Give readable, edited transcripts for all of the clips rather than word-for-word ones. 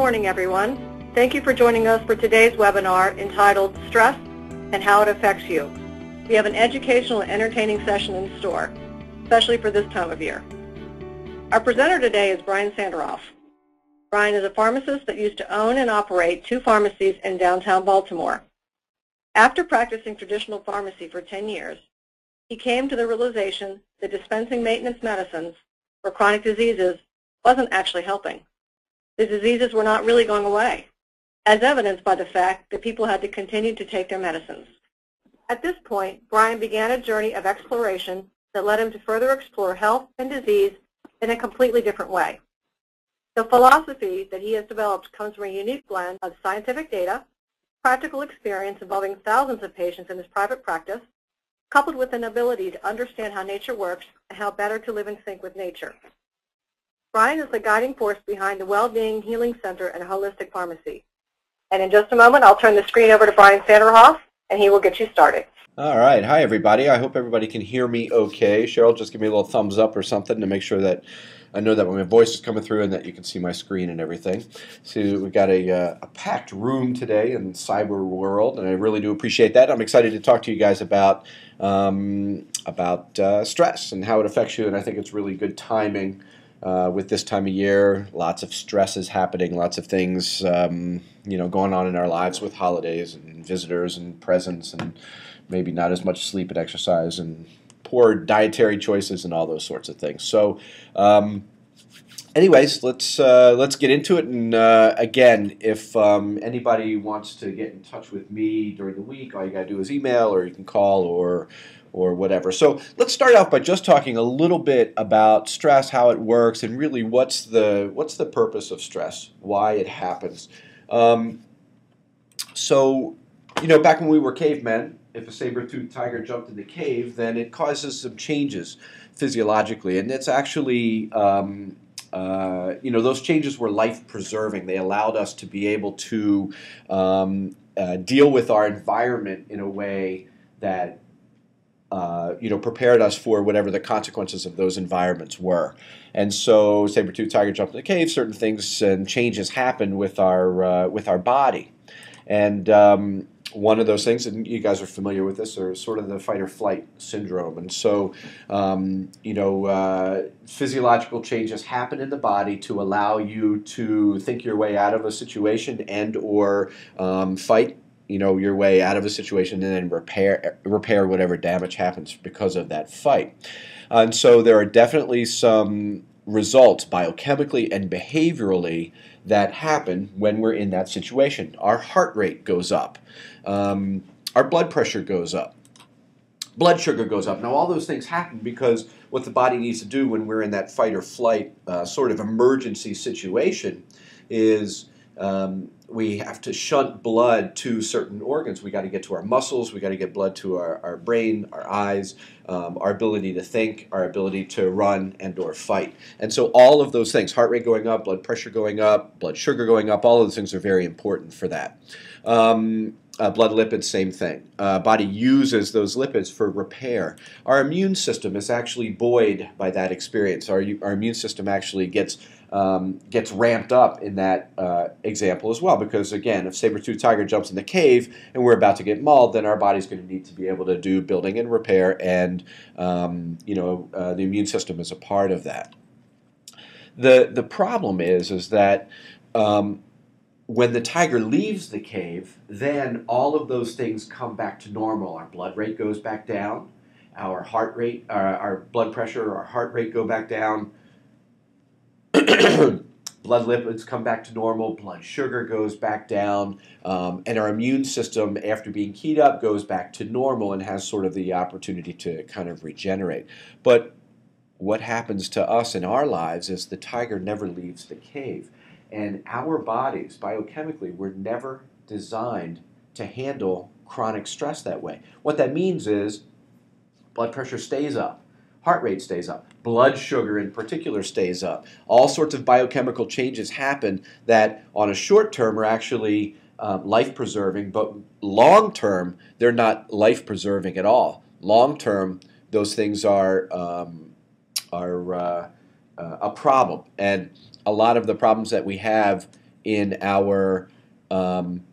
morning, everyone. Thank you for joining us for today's webinar entitled Stress and How It Affects You. We have an educational and entertaining session in store, especially for this time of year. Our presenter today is Brian Sanderoff. Brian is a pharmacist that used to own and operate 2 pharmacies in downtown Baltimore. After practicing traditional pharmacy for 10 years, he came to the realization that dispensing maintenance medicines for chronic diseases wasn't actually helping. The diseases were not really going away, as evidenced by the fact that people had to continue to take their medicines. At this point, Brian began a journey of exploration that led him to further explore health and disease in a completely different way. The philosophy that he has developed comes from a unique blend of scientific data, practical experience involving thousands of patients in his private practice, coupled with an ability to understand how nature works and how better to live in sync with nature. Brian is the guiding force behind the Wellbeing Healing Center and Holistic Pharmacy. And in just a moment, I'll turn the screen over to Brian Sanderoff, and he will get you started. All right. Hi, everybody. I hope everybody can hear me okay. Cheryl, just give me a little thumbs up or something to make sure that I know that my voice is coming through and that you can see my screen and everything. So we've got a packed room today in the cyber world, and I really do appreciate that. I'm excited to talk to you guys about stress and how it affects you, and I think it's really good timing with this time of year. Lots of stress is happening, lots of things going on in our lives with holidays and visitors and presents and maybe not as much sleep and exercise and poor dietary choices and all those sorts of things. So anyways, let's get into it. And again, if anybody wants to get in touch with me during the week, all you got to do is email, or you can call, or whatever. So let's start off by just talking a little bit about stress, how it works, and really what's the purpose of stress, why it happens. So back when we were cavemen, if a saber-toothed tiger jumped in the cave, then it causes some changes physiologically, and it's actually those changes were life-preserving. They allowed us to be able to deal with our environment in a way that prepared us for whatever the consequences of those environments were. And so, saber-toothed tiger jumped in the cave. Certain things and changes happen with our body, and one of those things, and you guys are familiar with this, are sort of the fight-or-flight syndrome. And so, physiological changes happen in the body to allow you to think your way out of a situation and/or fight your way out of a situation and then repair whatever damage happens because of that fight. And so there are definitely some results biochemically and behaviorally that happen when we're in that situation. Our heart rate goes up. Our blood pressure goes up. Blood sugar goes up. Now all those things happen because what the body needs to do when we're in that fight or flight sort of emergency situation is we have to shunt blood to certain organs. We got to get to our muscles. We got to get blood to our brain, our eyes, our ability to think, our ability to run and/or fight. And so all of those things, heart rate going up, blood pressure going up, blood sugar going up, all of those things are very important for that. Blood lipids, same thing. Body uses those lipids for repair. Our immune system is actually buoyed by that experience. Our immune system actually gets ramped up in that example as well, because again, if saber-toothed tiger jumps in the cave and we're about to get mauled, then our body's going to need to be able to do building and repair, and the immune system is a part of that. The problem is that when the tiger leaves the cave, then all of those things come back to normal. Our blood rate goes back down, our heart rate, our blood pressure, our heart rate go back down. Blood lipids come back to normal, blood sugar goes back down, and our immune system, after being keyed up, goes back to normal and has sort of the opportunity to kind of regenerate. But what happens to us in our lives is the tiger never leaves the cave. And our bodies, biochemically, were never designed to handle chronic stress that way. What that means is blood pressure stays up, heart rate stays up, blood sugar in particular stays up. All sorts of biochemical changes happen that on a short term are actually life-preserving, but long term they're not life-preserving at all. Long term, those things are a problem. And a lot of the problems that we have in our in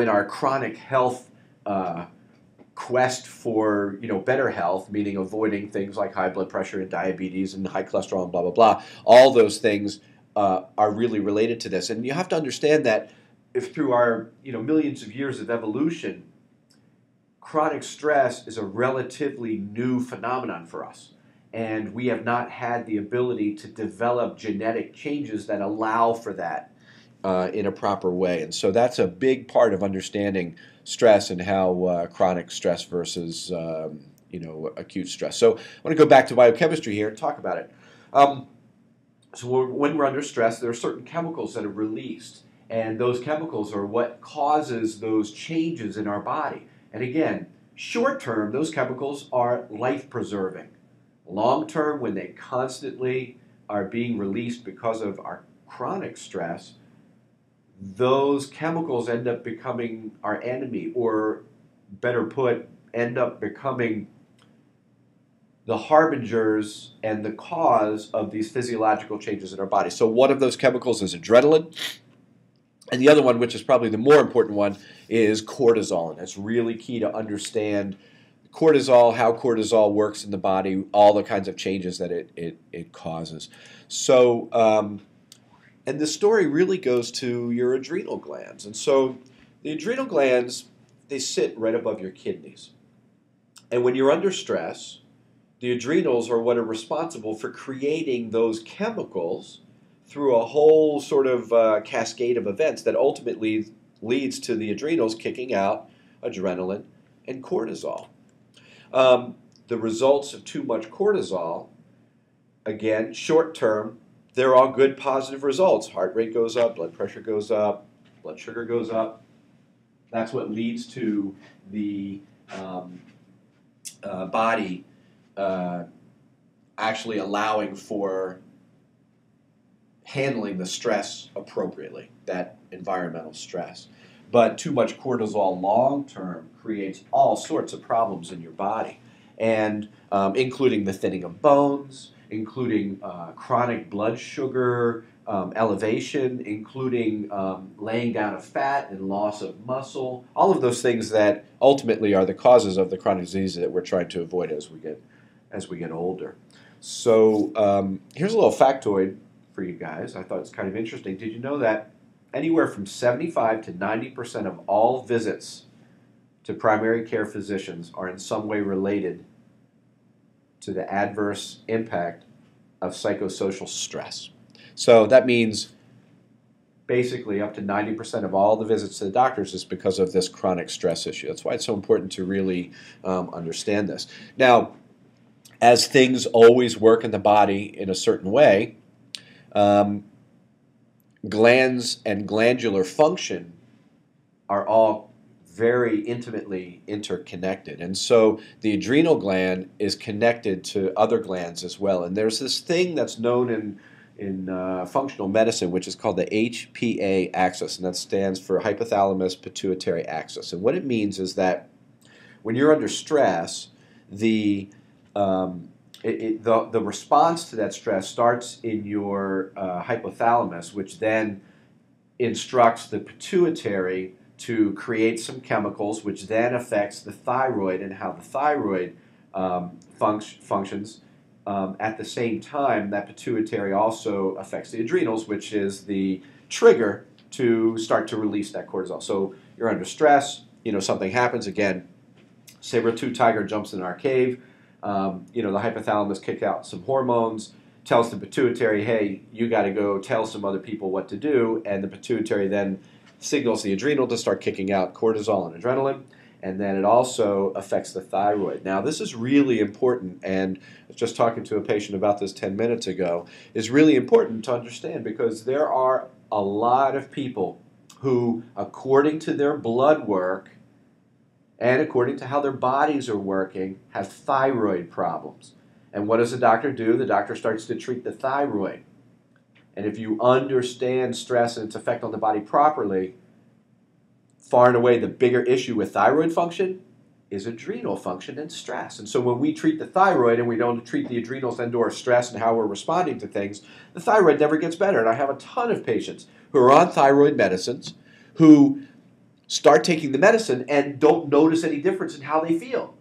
our chronic health quest for better health, meaning avoiding things like high blood pressure and diabetes and high cholesterol and blah blah blah. All those things are really related to this, and you have to understand that if through our millions of years of evolution, chronic stress is a relatively new phenomenon for us, and we have not had the ability to develop genetic changes that allow for that in a proper way. And so that's a big part of understanding stress and how chronic stress versus acute stress. So I want to go back to biochemistry here and talk about it. So when we're under stress, there are certain chemicals that are released, and those chemicals are what causes those changes in our body. And again, short term, those chemicals are life-preserving. Long term, when they constantly are being released because of our chronic stress, those chemicals end up becoming our enemy, or better put, end up becoming the harbingers and the cause of these physiological changes in our body. So one of those chemicals is adrenaline, and the other one, which is probably the more important one, is cortisol. And it's really key to understand cortisol, how cortisol works in the body, all the kinds of changes that it causes. So, and the story really goes to your adrenal glands. And so the adrenal glands, they sit right above your kidneys. And when you're under stress, the adrenals are what are responsible for creating those chemicals through a whole sort of cascade of events that ultimately leads to the adrenals kicking out adrenaline and cortisol. The results of too much cortisol, again, short term, they're all good positive results. Heart rate goes up, blood pressure goes up, blood sugar goes up. That's what leads to the body actually allowing for handling the stress appropriately, that environmental stress. But too much cortisol long term creates all sorts of problems in your body, and including the thinning of bones, including chronic blood sugar elevation, including laying down of fat and loss of muscle, all of those things that ultimately are the causes of the chronic disease that we're trying to avoid as we get older. So here's a little factoid for you guys. I thought it's kind of interesting. Did you know that anywhere from 75 to 90% of all visits to primary care physicians are in some way related to the adverse impact of psychosocial stress? So that means basically up to 90% of all the visits to the doctors is because of this chronic stress issue. That's why it's so important to really understand this. Now, as things always work in the body in a certain way, glands and glandular function are all very intimately interconnected. And so the adrenal gland is connected to other glands as well. And there's this thing that's known in functional medicine, which is called the HPA axis, and that stands for hypothalamus pituitary axis. And what it means is that when you're under stress, the response to that stress starts in your hypothalamus, which then instructs the pituitary to create some chemicals, which then affects the thyroid and how the thyroid functions. At the same time, that pituitary also affects the adrenals, which is the trigger to start to release that cortisol. So you're under stress, something happens, again, saber-tooth tiger jumps in our cave, the hypothalamus kicks out some hormones, tells the pituitary, hey, you got to go tell some other people what to do, and the pituitary then signals the adrenal to start kicking out cortisol and adrenaline, and then it also affects the thyroid. Now, this is really important, and I was just talking to a patient about this 10 minutes ago. It's really important to understand because there are a lot of people who, according to their blood work and according to how their bodies are working, have thyroid problems. And what does the doctor do? The doctor starts to treat the thyroid. And if you understand stress and its effect on the body properly, far and away the bigger issue with thyroid function is adrenal function and stress. And so when we treat the thyroid and we don't treat the adrenals and/or stress and how we're responding to things, the thyroid never gets better. And I have a ton of patients who are on thyroid medicines who start taking the medicine and don't notice any difference in how they feel.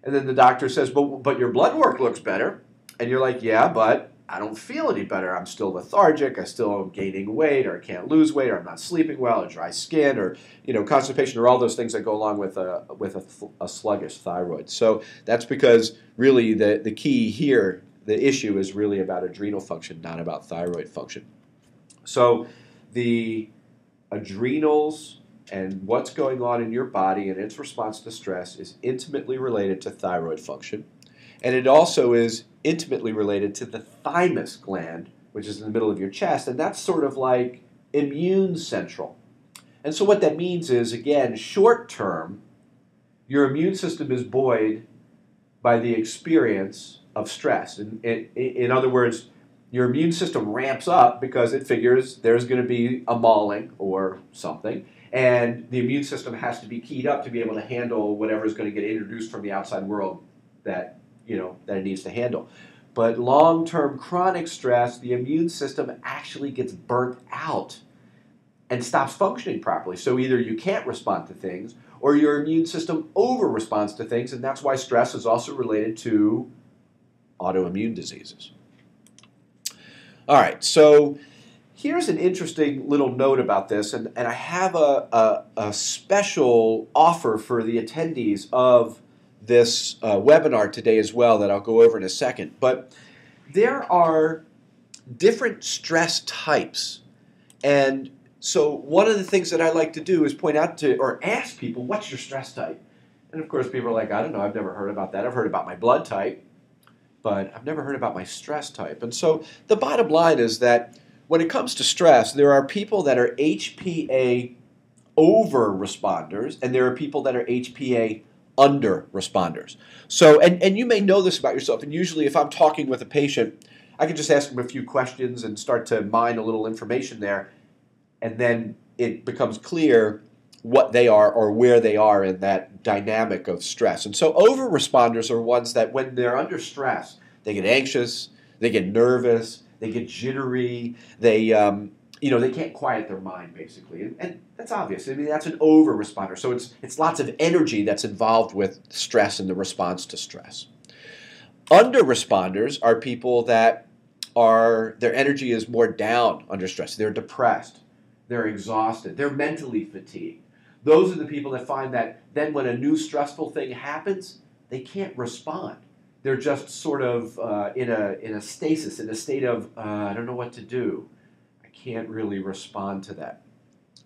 And then the doctor says, but your blood work looks better. And you're like, yeah, but I don't feel any better. I'm still lethargic. I still am gaining weight, or I can't lose weight, or I'm not sleeping well, or dry skin, or constipation, or all those things that go along with a sluggish thyroid. So that's because really the key here, the issue is really about adrenal function, not about thyroid function. So the adrenals and what's going on in your body and its response to stress is intimately related to thyroid function. And it also is intimately related to the thymus gland, which is in the middle of your chest, and that's sort of like immune central. And so what that means is, again, short term, your immune system is buoyed by the experience of stress. In other words, your immune system ramps up because it figures there's going to be a mauling or something, and the immune system has to be keyed up to be able to handle whatever is going to get introduced from the outside world that it needs to handle. But long-term chronic stress, the immune system actually gets burnt out and stops functioning properly. So either you can't respond to things, or your immune system over-responds to things, and that's why stress is also related to autoimmune diseases. All right, so here's an interesting little note about this, and I have a special offer for the attendees of this webinar today as well that I'll go over in a second. But there are different stress types. And so one of the things that I like to do is point out to, or ask people, what's your stress type? And of course people are like, I don't know, I've never heard about that. I've heard about my blood type, but I've never heard about my stress type. And so the bottom line is that when it comes to stress, there are people that are HPA over responders, and there are people that are HPA under responders. So, and you may know this about yourself, and usually if I'm talking with a patient, I can just ask them a few questions and start to mine a little information there, and then it becomes clear what they are or where they are in that dynamic of stress. And so over responders are ones that when they're under stress, they get anxious, they get nervous, they get jittery, they can't quiet their mind, basically. And that's obvious. I mean, that's an over-responder. So it's lots of energy that's involved with stress and the response to stress. Under-responders are people that their energy is more down under stress. They're depressed. They're exhausted. They're mentally fatigued. Those are the people that find that then when a new stressful thing happens, they can't respond. They're just sort of in a stasis, in a state of, I don't know what to do. Can't really respond to that.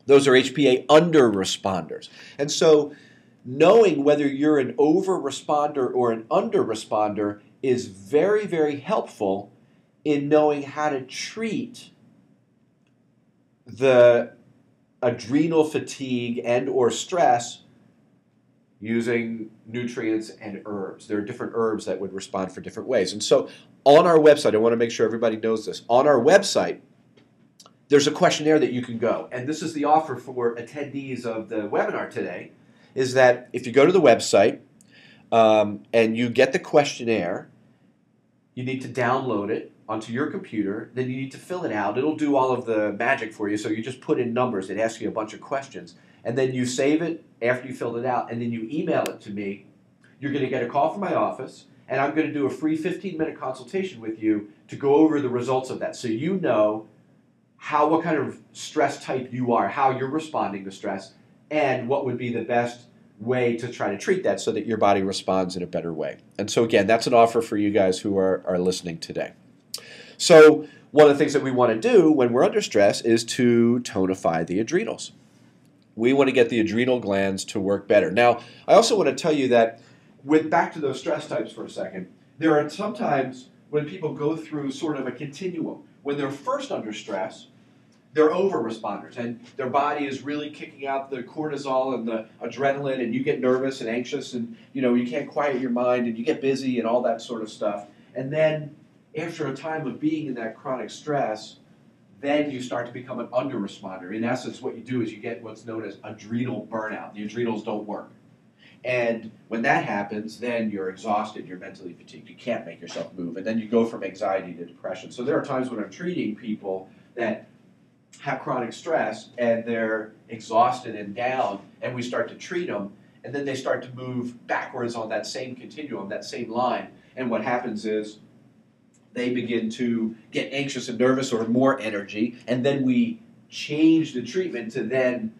Those are HPA under responders. And so knowing whether you're an over responder or an under responder is very, very helpful in knowing how to treat the adrenal fatigue and or stress using nutrients and herbs. There are different herbs that would respond for different ways. And so on our website, I want to make sure everybody knows this, on our website, there's a questionnaire that you can go. And this is the offer for attendees of the webinar today, is that if you go to the website and you get the questionnaire, you need to download it onto your computer, then you need to fill it out. It'll do all of the magic for you, so you just put in numbers. It asks you a bunch of questions. And then you save it after you filled it out, and then you email it to me. You're going to get a call from my office, and I'm going to do a free 15-minute consultation with you to go over the results of that, so you know what kind of stress type you are, how you're responding to stress, and what would be the best way to try to treat that so that your body responds in a better way. And so again, that's an offer for you guys who are listening today. So one of the things that we want to do when we're under stress is to tonify the adrenals. We want to get the adrenal glands to work better. Now, I also want to tell you that, back to those stress types for a second, there are sometimes when people go through sort of a continuum. When they're first under stress, they're over responders, and their body is really kicking out the cortisol and the adrenaline, and you get nervous and anxious, and you can't quiet your mind, and you get busy and all that sort of stuff. And then after a time of being in that chronic stress, then you start to become an under responder. In essence, what you do is you get what's known as adrenal burnout. The adrenals don't work. And when that happens, then you're exhausted, you're mentally fatigued, you can't make yourself move, and then you go from anxiety to depression. So there are times when I'm treating people that have chronic stress and they're exhausted and down, and we start to treat them, and then they start to move backwards on that same continuum, that same line. And what happens is they begin to get anxious and nervous or more energy, and then we change the treatment to then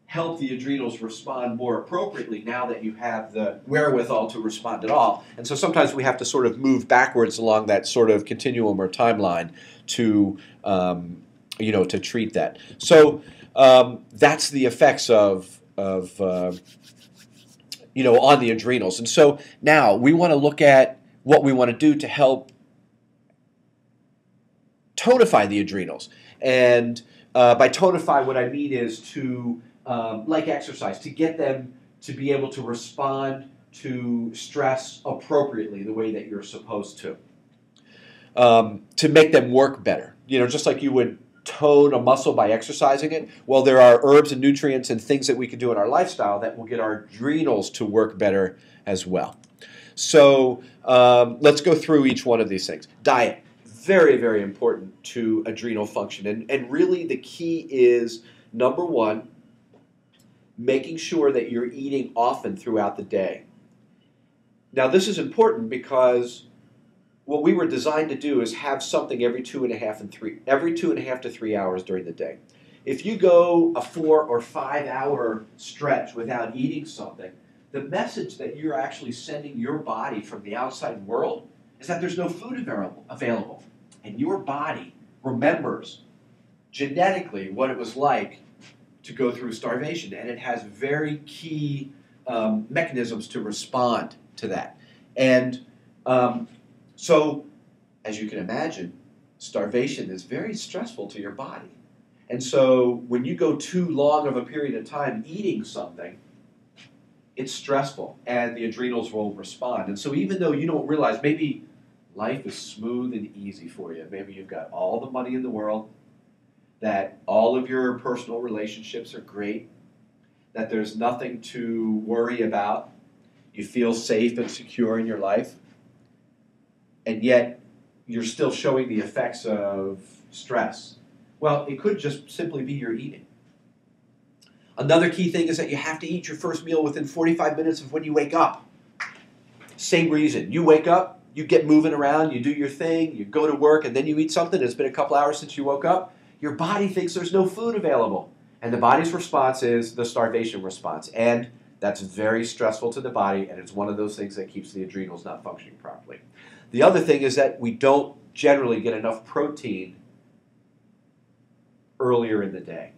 help the adrenals respond more appropriately now that you have the wherewithal to respond at all. And so sometimes we have to sort of move backwards along that sort of continuum or timeline to, to treat that. So that's the effects of on the adrenals. And so now we want to look at what we want to do to help tonify the adrenals. And by tonify, what I mean is to, like exercise, to get them to be able to respond to stress appropriately the way that you're supposed to make them work better. Just like you would tone a muscle by exercising it. Well, there are herbs and nutrients and things that we can do in our lifestyle that will get our adrenals to work better as well. So let's go through each one of these things. Diet. Very, very important to adrenal function. And really the key is, number one, making sure that you're eating often throughout the day. Now this is important because what we were designed to do is have something every 2.5 to 3 hours during the day. If you go a 4 or 5 hour stretch without eating something, the message that you're actually sending your body from the outside world is that there's no food available. And your body remembers genetically what it was like to go through starvation, and it has very key mechanisms to respond to that. And so, as you can imagine, starvation is very stressful to your body. And so when you go too long of a period of time eating something, it's stressful, and the adrenals will respond. And so even though you don't realize, maybe life is smooth and easy for you. Maybe you've got all the money in the world, that all of your personal relationships are great, that there's nothing to worry about. You feel safe and secure in your life, and yet you're still showing the effects of stress. Well, it could just simply be your eating. Another key thing is that you have to eat your first meal within 45 minutes of when you wake up. Same reason. You wake up, you get moving around, you do your thing, you go to work, and then you eat something. It's been a couple hours since you woke up. Your body thinks there's no food available. And the body's response is the starvation response. And that's very stressful to the body, and it's one of those things that keeps the adrenals not functioning properly. The other thing is that we don't generally get enough protein earlier in the day.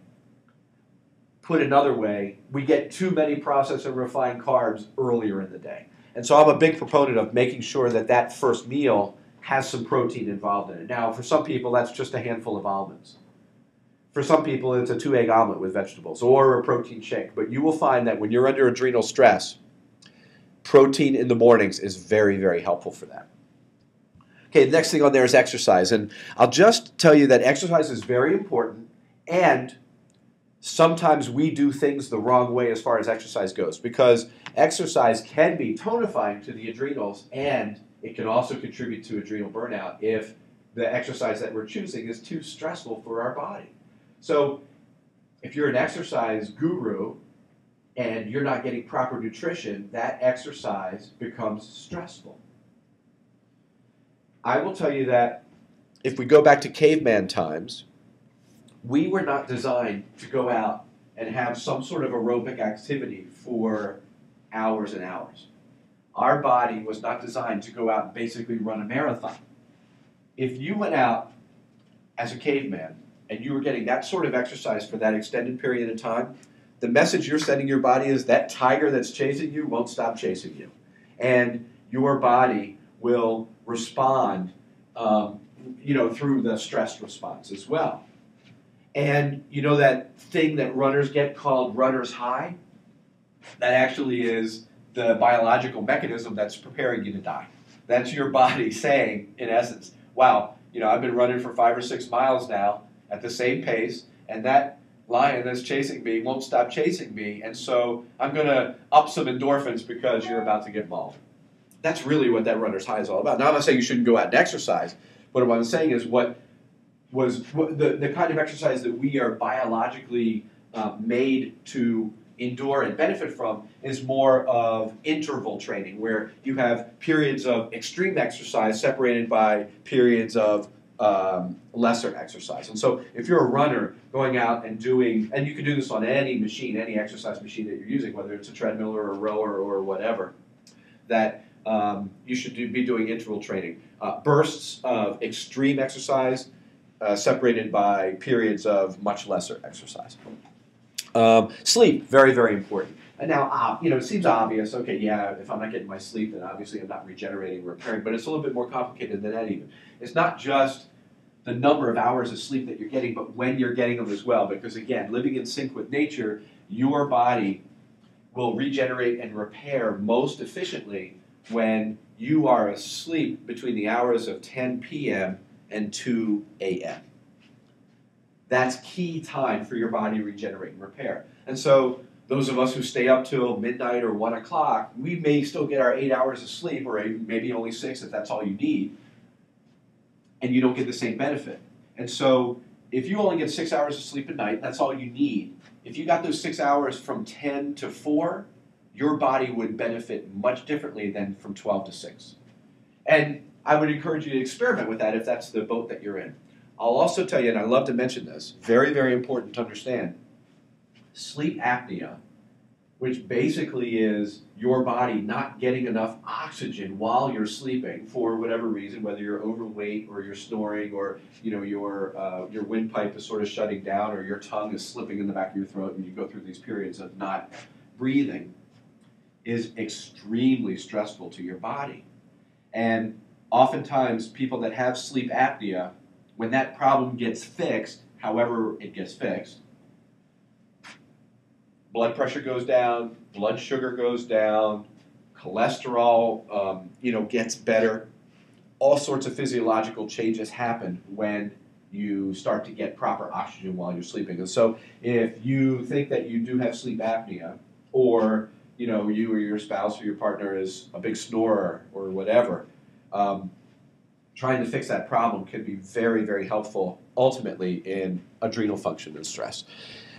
Put another way, we get too many processed and refined carbs earlier in the day. And so I'm a big proponent of making sure that that first meal has some protein involved in it. Now, for some people, that's just a handful of almonds. For some people, it's a 2-egg omelet with vegetables or a protein shake. But you will find that when you're under adrenal stress, protein in the mornings is very, very helpful for that. Okay, the next thing on there is exercise. And I'll just tell you that exercise is very important, and sometimes we do things the wrong way as far as exercise goes, because exercise can be tonifying to the adrenals, and it can also contribute to adrenal burnout if the exercise that we're choosing is too stressful for our body. So if you're an exercise guru and you're not getting proper nutrition, that exercise becomes stressful. I will tell you that if we go back to caveman times, we were not designed to go out and have some sort of aerobic activity for hours and hours. Our body was not designed to go out and basically run a marathon. If you went out as a caveman and you were getting that sort of exercise for that extended period of time, the message you're sending your body is that tiger that's chasing you won't stop chasing you. And your body will respond through the stress response as well. And you know that thing that runners get called runner's high? That actually is the biological mechanism that's preparing you to die. That's your body saying, in essence, wow, I've been running for 5 or 6 miles now at the same pace, and that lion that's chasing me won't stop chasing me, and so I'm going to up some endorphins because you're about to get mauled. That's really what that runner's high is all about. Now, I'm not saying you shouldn't go out and exercise, but what I'm saying is the kind of exercise that we are biologically made to endure and benefit from is more of interval training, where you have periods of extreme exercise separated by periods of lesser exercise. And so if you're a runner going out and doing, and you can do this on any machine, any exercise machine that you're using, whether it's a treadmill or a rower or whatever, that you should be doing interval training. Bursts of extreme exercise separated by periods of much lesser exercise. Sleep, very, very important. And now, it seems obvious, okay, yeah, if I'm not getting my sleep, then obviously I'm not regenerating, repairing, but it's a little bit more complicated than that even. It's not just the number of hours of sleep that you're getting, but when you're getting them as well, because again, living in sync with nature, your body will regenerate and repair most efficiently when you are asleep between the hours of 10 p.m. and 2 a.m. That's key time for your body to regenerate and repair. And so those of us who stay up till midnight or 1 o'clock, we may still get our 8 hours of sleep, or maybe only 6 if that's all you need, and you don't get the same benefit. And so if you only get 6 hours of sleep at night, that's all you need. If you got those 6 hours from 10 to 4, your body would benefit much differently than from 12 to 6. And I would encourage you to experiment with that if that's the boat that you're in. I'll also tell you, and I love to mention this, very, very important to understand, sleep apnea, which basically is your body not getting enough oxygen while you're sleeping for whatever reason, whether you're overweight or you're snoring or your windpipe is sort of shutting down or your tongue is slipping in the back of your throat and you go through these periods of not breathing, is extremely stressful to your body. And oftentimes people that have sleep apnea, when that problem gets fixed, however it gets fixed, blood pressure goes down, blood sugar goes down, cholesterol, gets better. All sorts of physiological changes happen when you start to get proper oxygen while you're sleeping. And so if you think that you do have sleep apnea, or you or your spouse or your partner is a big snorer or whatever, trying to fix that problem can be very, very helpful ultimately in adrenal function and stress.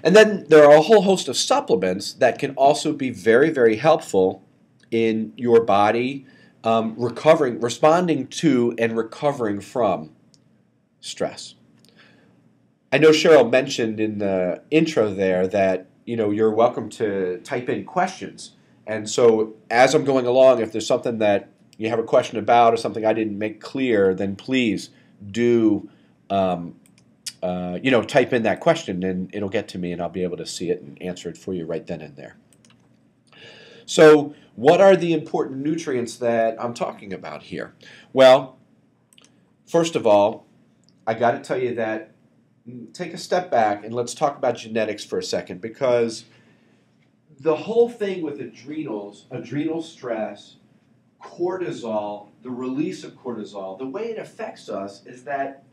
And then there are a whole host of supplements that can also be very, very helpful in your body responding to and recovering from stress. I know Cheryl mentioned in the intro there that you're welcome to type in questions. And so as I'm going along, if there's something that you have a question about or something I didn't make clear, then please do type in that question and it'll get to me and I'll be able to see it and answer it for you right then and there. So what are the important nutrients that I'm talking about here? Well, first of all, I got to tell you that take a step back and let's talk about genetics for a second, because the whole thing with adrenals, adrenal stress, cortisol, the release of cortisol, the way it affects us is that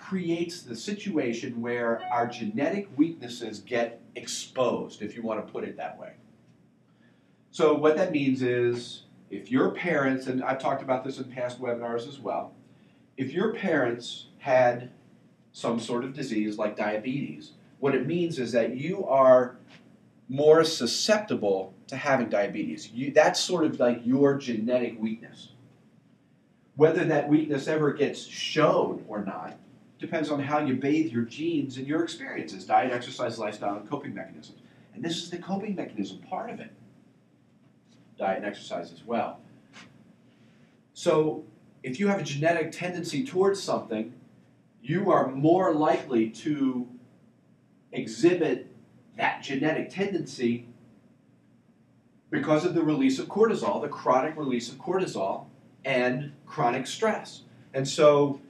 creates the situation where our genetic weaknesses get exposed, if you want to put it that way. So what that means is if your parents, and I've talked about this in past webinars as well, if your parents had some sort of disease like diabetes, what it means is that you are more susceptible to having diabetes. That's sort of like your genetic weakness. Whether that weakness ever gets shown or not depends on how you bathe your genes and your experiences, diet, exercise, lifestyle, and coping mechanisms. And this is the coping mechanism part of it. Diet and exercise as well. So if you have a genetic tendency towards something, you are more likely to exhibit that genetic tendency because of the release of cortisol, the chronic release of cortisol and chronic stress. And so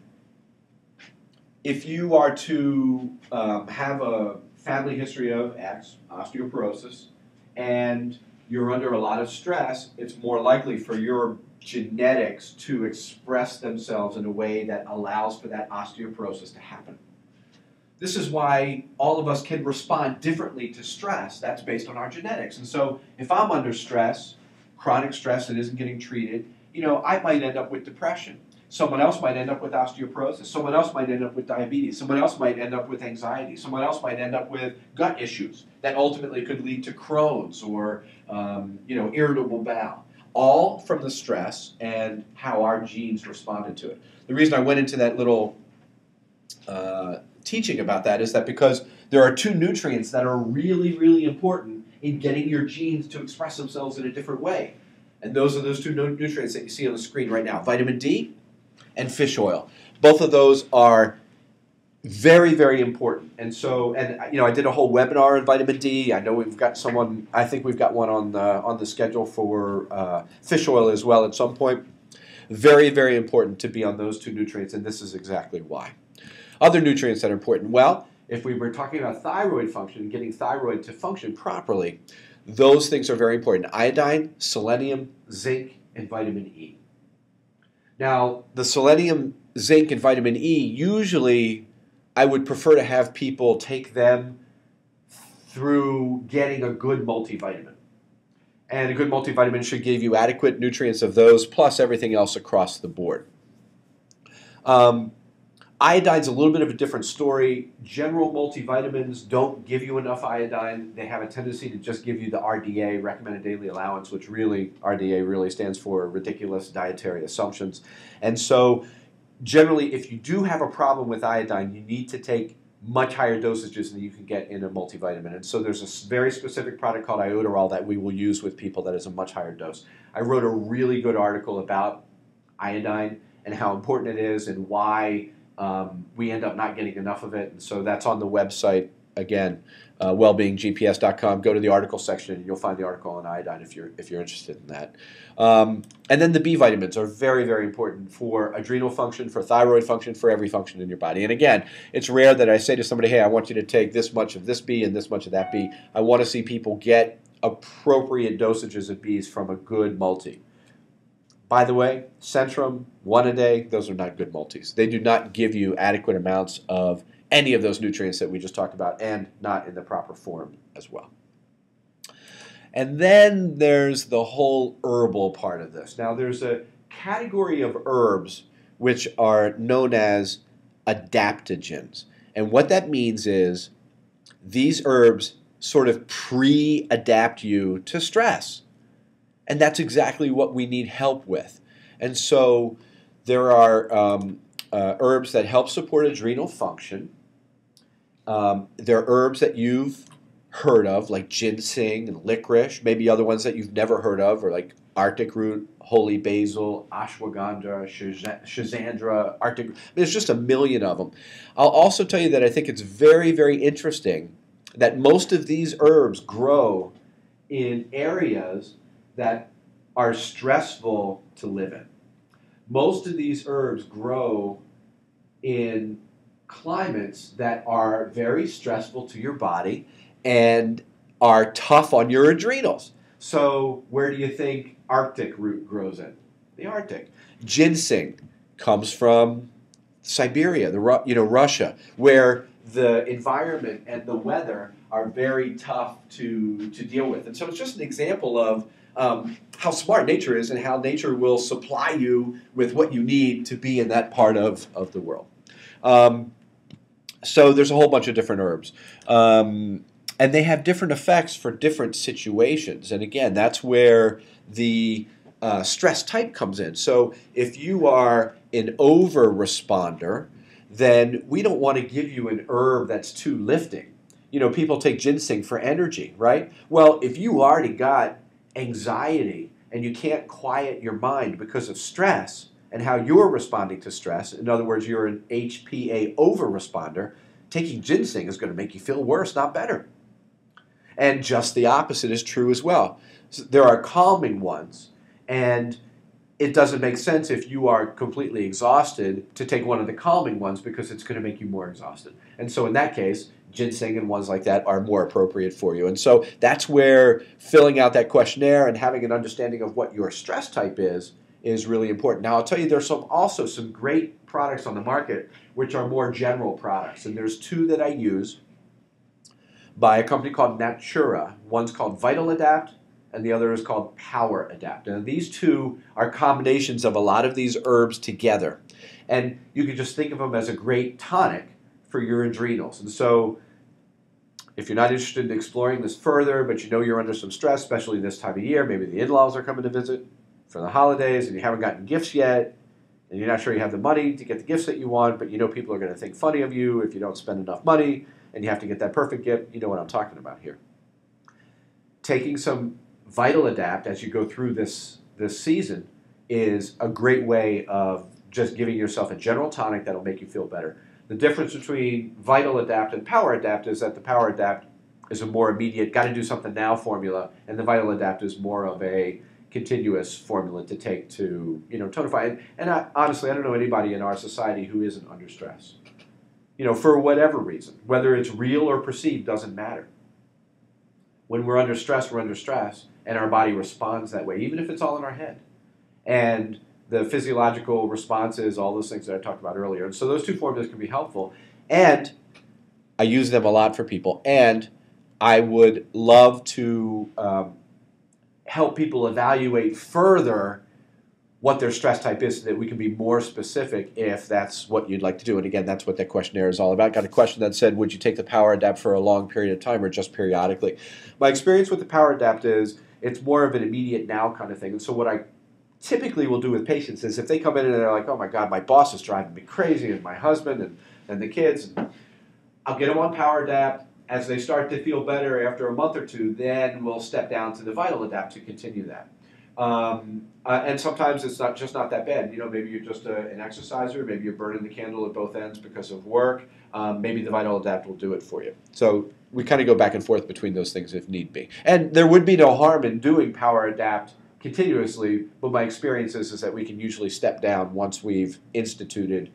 if you are to have a family history of X, osteoporosis, and you're under a lot of stress, it's more likely for your genetics to express themselves in a way that allows for that osteoporosis to happen. This is why all of us can respond differently to stress. That's based on our genetics. And so if I'm under stress, chronic stress that isn't getting treated, I might end up with depression. Someone else might end up with osteoporosis. Someone else might end up with diabetes. Someone else might end up with anxiety. Someone else might end up with gut issues that ultimately could lead to Crohn's or irritable bowel. All from the stress and how our genes responded to it. The reason I went into that little teaching about that is that because there are two nutrients that are really, really important in getting your genes to express themselves in a different way. And those are those two nutrients that you see on the screen right now, vitamin D and fish oil. Both of those are very, very important. And so, I did a whole webinar on vitamin D. I know we've got someone, I think we've got one on the schedule for fish oil as well at some point. Very, very important to be on those two nutrients, and this is exactly why. Other nutrients that are important. Well, if we were talking about thyroid function, getting thyroid to function properly, those things are very important. Iodine, selenium, zinc, and vitamin E. Now, the selenium, zinc, and vitamin E, usually I would prefer to have people take them through getting a good multivitamin. And a good multivitamin should give you adequate nutrients of those, plus everything else across the board. Iodine's a little bit of a different story. General multivitamins don't give you enough iodine. They have a tendency to just give you the RDA, recommended daily allowance, which really, RDA really stands for ridiculous dietary assumptions. And so generally, if you do have a problem with iodine, you need to take much higher dosages than you can get in a multivitamin. And so there's a very specific product called iodoral that we will use with people that is a much higher dose. I wrote a really good article about iodine and how important it is and why we end up not getting enough of it. And so that's on the website, again, wellbeinggps.com. Go to the article section and you'll find the article on iodine if you're interested in that. And then the B vitamins are very, very important for adrenal function, for thyroid function, for every function in your body. And again, it's rare that I say to somebody, hey, I want you to take this much of this B and this much of that B. I want to see people get appropriate dosages of Bs from a good multi. By the way, Centrum, 1 a day, those are not good multis. They do not give you adequate amounts of any of those nutrients that we just talked about, and not in the proper form as well. And then there's the whole herbal part of this. Now there's a category of herbs which are known as adaptogens. And what that means is these herbs sort of pre-adapt you to stress. And that's exactly what we need help with. And so there are herbs that help support adrenal function. There are herbs that you've heard of, like ginseng and licorice, maybe other ones that you've never heard of, or like Arctic root, holy basil, ashwagandha, schizandra, Arctic. I mean, there's just a million of them. I'll also tell you that I think it's very, very interesting that most of these herbs grow in areas that are stressful to live in. Most of these herbs grow in climates that are very stressful to your body and are tough on your adrenals. So where do you think Arctic root grows in? The Arctic. Ginseng comes from Siberia, Russia, where the environment and the weather are very tough to deal with. And so it's just an example of how smart nature is and how nature will supply you with what you need to be in that part of the world. So there's a whole bunch of different herbs. And they have different effects for different situations. And again, that's where the stress type comes in. So if you are an over-responder, then we don't want to give you an herb that's too lifting. You know, people take ginseng for energy, right? Well, if you already got anxiety and you can't quiet your mind because of stress and how you're responding to stress, in other words, you're an HPA over-responder, taking ginseng is going to make you feel worse, not better. And just the opposite is true as well. So there are calming ones, and it doesn't make sense if you are completely exhausted to take one of the calming ones because it's going to make you more exhausted. And so in that case, ginseng and ones like that are more appropriate for you. And so that's where filling out that questionnaire and having an understanding of what your stress type is is really important. Now, I'll tell you, there's also some great products on the market which are more general products, and there's two that I use by a company called Natura. One's called Vital Adapt, and the other is called Power Adapt. Now, these two are combinations of a lot of these herbs together, and you can just think of them as a great tonic for your adrenals. And so, if you're not interested in exploring this further, but you know you're under some stress, especially this time of year, maybe the in-laws are coming to visit for the holidays and you haven't gotten gifts yet, and you're not sure you have the money to get the gifts that you want, but you know people are going to think funny of you if you don't spend enough money, and you have to get that perfect gift. You know what I'm talking about here. Taking some Vital Adapt as you go through this season is a great way of just giving yourself a general tonic that'll make you feel better. The difference between Vital Adapt and Power Adapt is that the Power Adapt is a more immediate, got to do something now formula, and the Vital Adapt is more of a continuous formula to take to, tonify. And honestly, I don't know anybody in our society who isn't under stress. For whatever reason, whether it's real or perceived, doesn't matter. When we're under stress, and our body responds that way, even if it's all in our head. And the physiological responses, all those things that I talked about earlier. And so those two formulas can be helpful. And I use them a lot for people. And I would love to help people evaluate further what their stress type is so that we can be more specific if that's what you'd like to do. And again, that's what that questionnaire is all about. Got a question that said, would you take the Power Adapt for a long period of time or just periodically? My experience with the Power Adapt is it's more of an immediate now kind of thing. And so what I typically will do with patients is if they come in and they're like, oh my God, my boss is driving me crazy, and my husband and the kids, I'll get them on Power Adapt. As they start to feel better after a month or two, then we'll step down to the Vital Adapt to continue that. And sometimes it's not that bad. Maybe you're just an exerciser. Maybe you're burning the candle at both ends because of work. Maybe the Vital Adapt will do it for you. So we kind of go back and forth between those things if need be. And there would be no harm in doing Power Adapt continuously, but my experience is that we can usually step down once we've instituted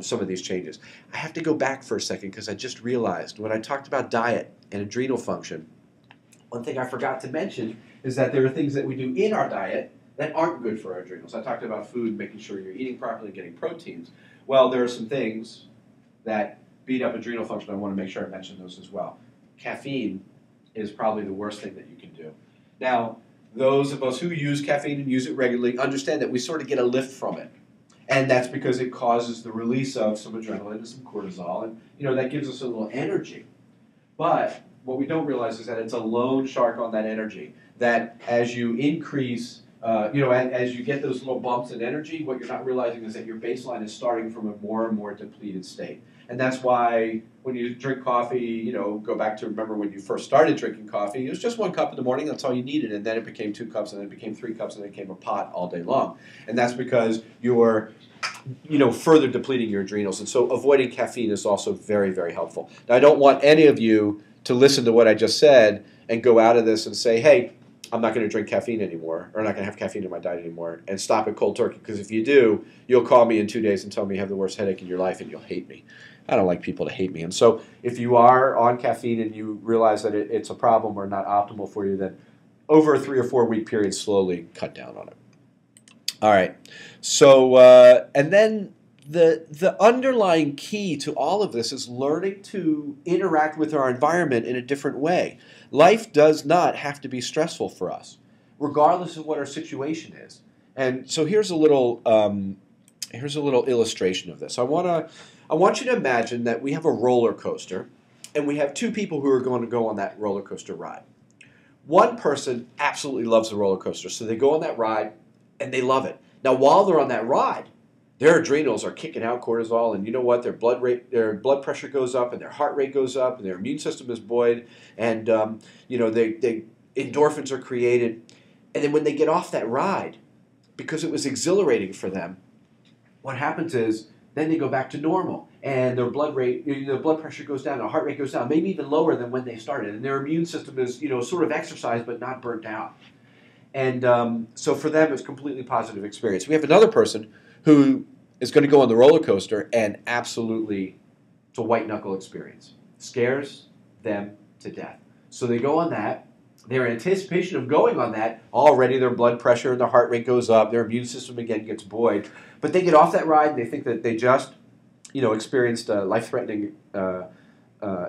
some of these changes. I have to go back for a second because I just realized when I talked about diet and adrenal function, one thing I forgot to mention is that there are things that we do in our diet that aren't good for our adrenals. I talked about food, making sure you're eating properly, getting proteins. Well, there are some things that beat up adrenal function. I want to make sure I mention those as well. Caffeine is probably the worst thing that you can do. Now, those of us who use caffeine and use it regularly understand that we sort of get a lift from it. And that's because it causes the release of some adrenaline and some cortisol, and that gives us a little energy. But what we don't realize is that it's a loan shark on that energy. That as you increase, as you get those little bumps in energy, what you're not realizing is that your baseline is starting from a more and more depleted state. And that's why when you drink coffee, go back to remember when you first started drinking coffee, it was just 1 cup in the morning, that's all you needed. And then it became 2 cups, and then it became 3 cups, and then it became a pot all day long. And that's because you're, further depleting your adrenals. And so avoiding caffeine is also very, very helpful. Now, I don't want any of you to listen to what I just said and go out of this and say, hey, I'm not going to drink caffeine anymore, or I'm not going to have caffeine in my diet anymore, and stop at cold turkey. Because if you do, you'll call me in 2 days and tell me you have the worst headache in your life, and you'll hate me. I don't like people to hate me. And so if you are on caffeine and you realize that it's a problem or not optimal for you, then over a 3 or 4 week period, slowly cut down on it. All right. So, and then the underlying key to all of this is learning to interact with our environment in a different way. Life does not have to be stressful for us, regardless of what our situation is. And so here's a little illustration of this. I want you to imagine that we have a roller coaster, and we have 2 people who are going to go on that roller coaster ride. One person absolutely loves the roller coaster, so they go on that ride, and they love it. Now, while they're on that ride, their adrenals are kicking out cortisol, and you know what? Their blood pressure goes up, and their heart rate goes up, and their immune system is buoyed, and they endorphins are created. And then when they get off that ride, because it was exhilarating for them, what happens is then they go back to normal, and their blood pressure goes down, their heart rate goes down, maybe even lower than when they started, and their immune system is sort of exercised but not burnt out. And so for them, it's a completely positive experience. We have another person who is going to go on the roller coaster and absolutely, it's a white knuckle experience. Scares them to death. So they go on that, their anticipation of going on that, already their blood pressure and their heart rate goes up, their immune system again gets buoyed. But they get off that ride and they think that they just, experienced a life-threatening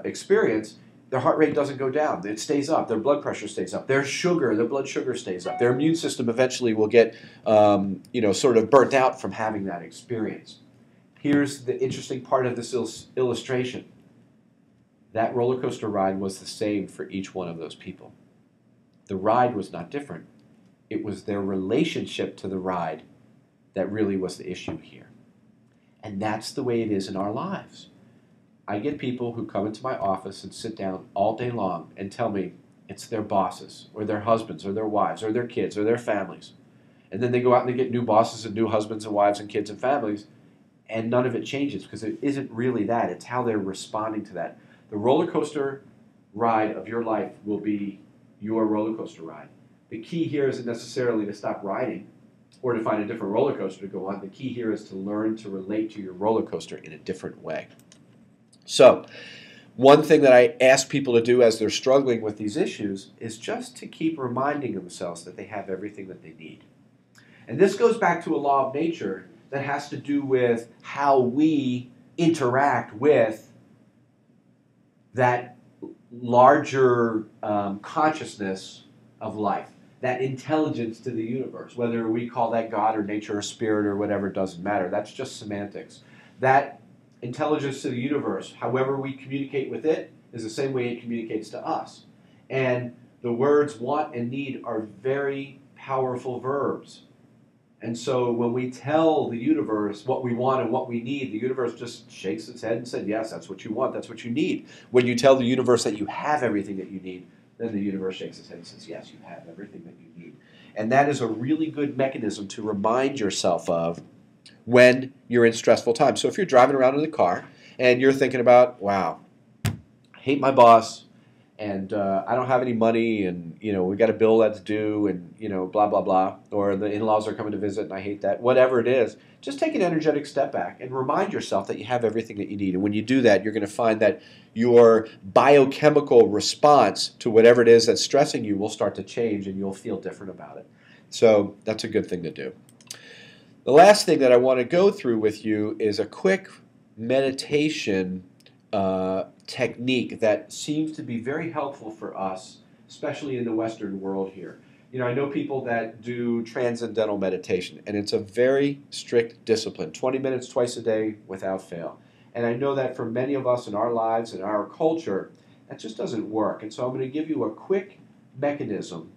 experience. Their heart rate doesn't go down. It stays up. Their blood pressure stays up. Their blood sugar stays up. Their immune system eventually will get, sort of burnt out from having that experience. Here's the interesting part of this illustration. That roller coaster ride was the same for each one of those people. The ride was not different. It was their relationship to the ride that really was the issue here. And that's the way it is in our lives. I get people who come into my office and sit down all day long and tell me it's their bosses or their husbands or their wives or their kids or their families. And then they go out and they get new bosses and new husbands and wives and kids and families, and none of it changes because it isn't really that. It's how they're responding to that. The roller coaster ride of your life will be your roller coaster ride. The key here isn't necessarily to stop riding or to find a different roller coaster to go on. The key here is to learn to relate to your roller coaster in a different way. So, one thing that I ask people to do as they're struggling with these issues is just to keep reminding themselves that they have everything that they need. And this goes back to a law of nature that has to do with how we interact with that larger consciousness of life, that intelligence to the universe. Whether we call that God or nature or spirit or whatever, doesn't matter. That's just semantics. That intelligence to the universe, however we communicate with it, is the same way it communicates to us. And the words want and need are very powerful verbs. And so when we tell the universe what we want and what we need, the universe just shakes its head and says, yes, that's what you want, that's what you need. When you tell the universe that you have everything that you need, then the universe shakes its head and says, yes, you have everything that you need. And that is a really good mechanism to remind yourself of when you're in stressful times. So if you're driving around in the car and you're thinking about, wow, I hate my boss, and I don't have any money, and we got a bill that's due, and blah blah blah, or the in-laws are coming to visit and I hate that, whatever it is, just take an energetic step back and remind yourself that you have everything that you need. And when you do that, you're going to find that your biochemical response to whatever it is that's stressing you will start to change, and you'll feel different about it. So that's a good thing to do. The last thing that I want to go through with you is a quick meditation technique that seems to be very helpful for us, especially in the Western world here. I know people that do transcendental meditation, and it's a very strict discipline, 20 minutes twice a day without fail. And I know that for many of us in our lives and our culture, that just doesn't work. And so I'm going to give you a quick mechanism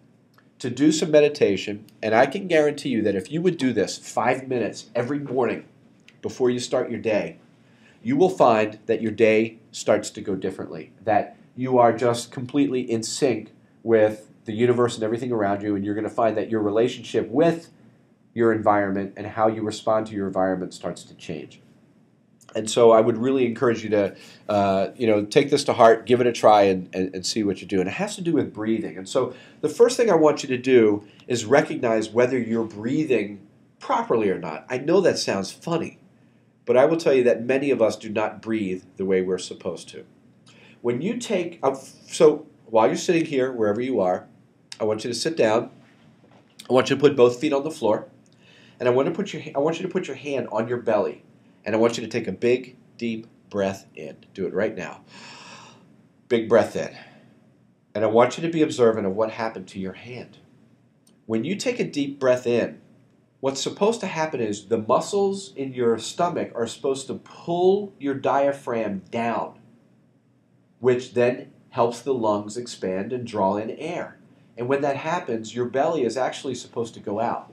to do some meditation, and I can guarantee you that if you would do this 5 minutes every morning before you start your day, you will find that your day starts to go differently, that you are just completely in sync with the universe and everything around you, and you're going to find that your relationship with your environment and how you respond to your environment starts to change. And so I would really encourage you to take this to heart, give it a try, and see what you do. And it has to do with breathing. And so the first thing I want you to do is recognize whether you're breathing properly or not. I know that sounds funny, but I will tell you that many of us do not breathe the way we're supposed to. When you take, so while you're sitting here, wherever you are, I want you to sit down. I want you to put both feet on the floor, and I want you to put your hand on your belly, and I want you to take a big, deep breath in. Do it right now. Big breath in. And I want you to be observant of what happened to your hand. When you take a deep breath in, what's supposed to happen is the muscles in your stomach are supposed to pull your diaphragm down, which then helps the lungs expand and draw in air. And when that happens, your belly is actually supposed to go out.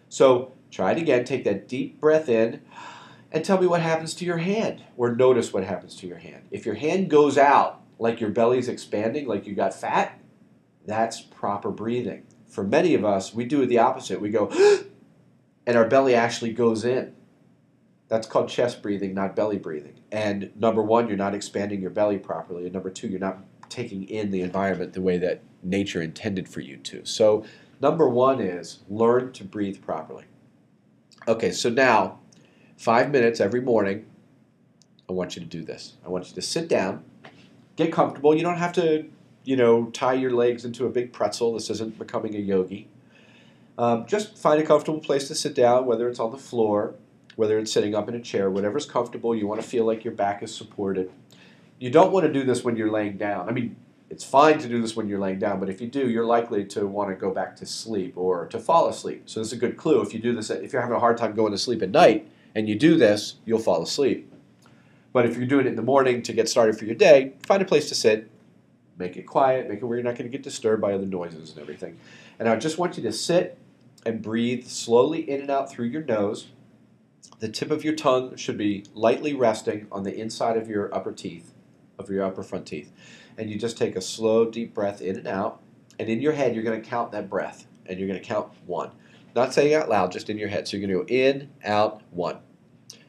So try it again. Take that deep breath in and tell me what happens to your hand, or notice what happens to your hand. If your hand goes out like your belly's expanding, like you got fat, that's proper breathing. For many of us, we do the opposite. We go, and our belly actually goes in. That's called chest breathing, not belly breathing. And number one, you're not expanding your belly properly. And number two, you're not taking in the environment the way that nature intended for you to. So number one is learn to breathe properly. Okay, so now, 5 minutes every morning, I want you to do this. I want you to sit down, get comfortable. You don't have to tie your legs into a big pretzel. This isn't becoming a yogi. Just find a comfortable place to sit down, whether it's on the floor, whether it's sitting up in a chair, whatever's comfortable. You want to feel like your back is supported. You don't want to do this when you're laying down. I mean, it's fine to do this when you're laying down, but if you do, you're likely to want to go back to sleep or to fall asleep. So this is a good clue. If you do this, if you're having a hard time going to sleep at night and you do this, you'll fall asleep. But if you're doing it in the morning to get started for your day, find a place to sit, make it quiet, make it where you're not going to get disturbed by other noises and everything. And I just want you to sit and breathe slowly in and out through your nose. The tip of your tongue should be lightly resting on the inside of your upper teeth, of your upper front teeth. And you just take a slow, deep breath in and out. And in your head, you're going to count that breath. And you're going to count 1. Not saying out loud, just in your head. So you're going to go in, out, 1.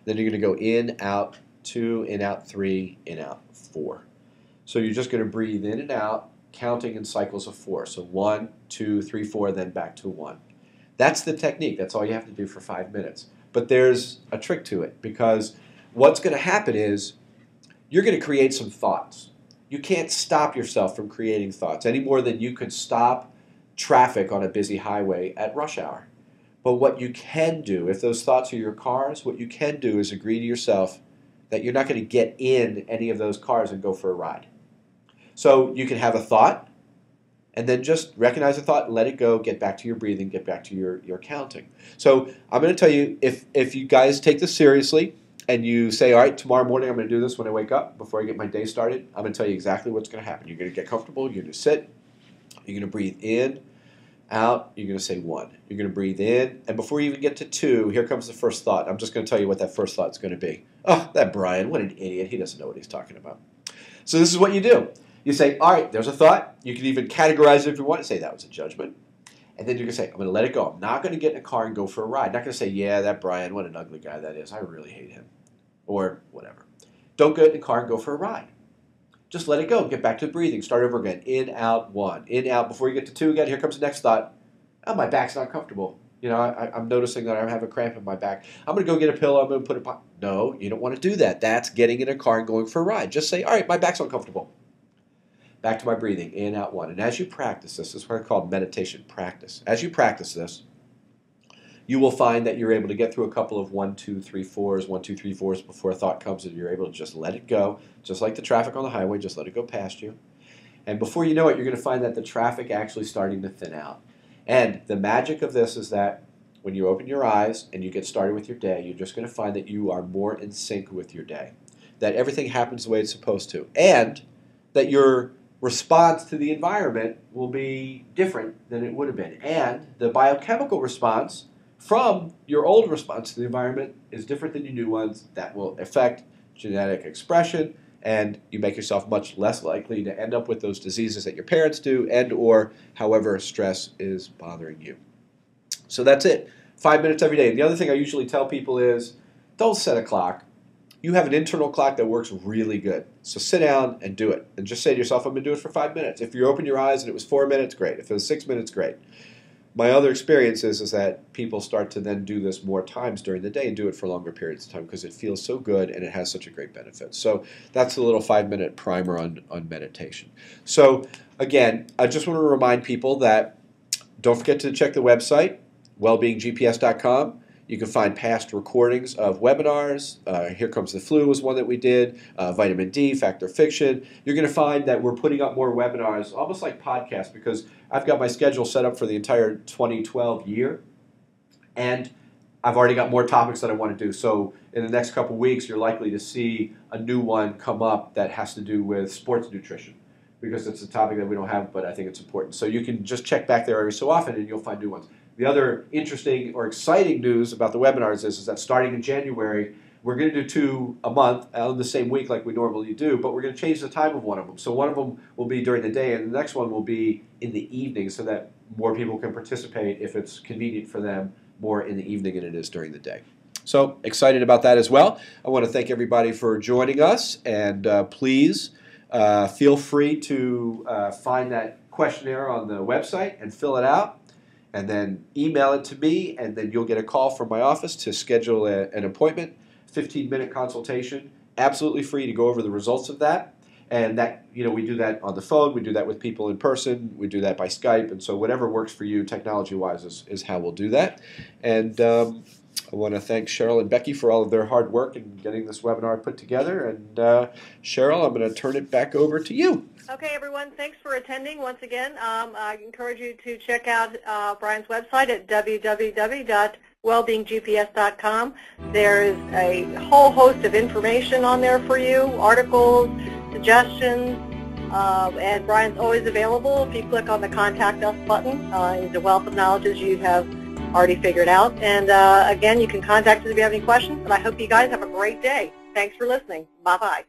Then you're going to go in, out, 2, in, out, 3, in, out, 4. So you're just going to breathe in and out, counting in cycles of 4. So 1, 2, 3, 4, then back to 1. That's the technique. That's all you have to do for 5 minutes. But there's a trick to it, because what's going to happen is you're going to create some thoughts. You can't stop yourself from creating thoughts any more than you could stop traffic on a busy highway at rush hour. But what you can do, if those thoughts are your cars, what you can do is agree to yourself that you're not going to get in any of those cars and go for a ride. So you can have a thought, and then just recognize the thought, let it go, get back to your breathing, get back to your counting. So I'm going to tell you, if you guys take this seriously, and you say, all right, tomorrow morning I'm going to do this when I wake up, before I get my day started, I'm going to tell you exactly what's going to happen. You're going to get comfortable, you're going to sit, you're going to breathe in, out, you're going to say 1. You're going to breathe in, and before you even get to 2, here comes the first thought. I'm just going to tell you what that first thought is going to be. Oh, that Brian, what an idiot. He doesn't know what he's talking about. So this is what you do. You say, all right, there's a thought. You can even categorize it if you want to say that was a judgment. And then you're going to say, I'm going to let it go. I'm not going to get in a car and go for a ride. I'm not going to say, yeah, that Brian, what an ugly guy that is. I really hate him. Or whatever. Don't get in the car and go for a ride. Just let it go. Get back to breathing. Start over again. In, out, 1. In, out. Before you get to 2 again, here comes the next thought. Oh, my back's not comfortable. I'm noticing that I have a cramp in my back. I'm going to go get a pillow. I'm going to put it. No, you don't want to do that. That's getting in a car and going for a ride. Just say, all right, my back's uncomfortable. Back to my breathing. In, out, 1. And as you practice this is what I call meditation practice. As you practice this, you will find that you're able to get through a couple of 1, 2, 3, 4s, 1, 2, 3, 4s before a thought comes, and you're able to just let it go, just like the traffic on the highway, just let it go past you. And before you know it, you're going to find that the traffic actually starting to thin out. And the magic of this is that when you open your eyes and you get started with your day, you're just going to find that you are more in sync with your day, that everything happens the way it's supposed to, and that your response to the environment will be different than it would have been. And the biochemical response from your old response to the environment is different than your new ones. That will affect genetic expression, and you make yourself much less likely to end up with those diseases that your parents do, and or however stress is bothering you. So that's it. 5 minutes every day. And the other thing I usually tell people is, don't set a clock. You have an internal clock that works really good. So sit down and do it. And just say to yourself, I'm going to do it for 5 minutes. If you open your eyes and it was 4 minutes, great. If it was 6 minutes, great. My other experience is that people start to then do this more times during the day and do it for longer periods of time because it feels so good and it has such a great benefit. So that's a little 5-minute primer on meditation. So again, I just want to remind people that don't forget to check the website, wellbeinggps.com. You can find past recordings of webinars. Here Comes the Flu was one that we did. Vitamin D, Fact or Fiction. You're going to find that we're putting up more webinars, almost like podcasts, because I've got my schedule set up for the entire 2012 year. And I've already got more topics that I want to do. So in the next couple weeks, you're likely to see a new one come up that has to do with sports nutrition, because it's a topic that we don't have, but I think it's important. So you can just check back there every so often and you'll find new ones. The other interesting or exciting news about the webinars is that starting in January, we're going to do 2 a month on the same week like we normally do, but we're going to change the time of one of them. So one of them will be during the day, and the next one will be in the evening so that more people can participate if it's convenient for them more in the evening than it is during the day. So excited about that as well. I want to thank everybody for joining us, and please feel free to find that questionnaire on the website and fill it out. And then email it to me, and then you'll get a call from my office to schedule an appointment, 15-minute consultation, absolutely free to go over the results of that. And that, we do that on the phone, we do that with people in person, we do that by Skype, and so whatever works for you technology-wise is how we'll do that. And I want to thank Cheryl and Becky for all of their hard work in getting this webinar put together. And Cheryl, I'm going to turn it back over to you. Okay, everyone, thanks for attending once again. I encourage you to check out Brian's website at www.wellbeinggps.com. There is a whole host of information on there for you, articles, suggestions, and Brian's always available. If you click on the Contact Us button, he's a wealth of knowledge as you have already figured out. And again, you can contact us if you have any questions, and I hope you guys have a great day. Thanks for listening. Bye-bye.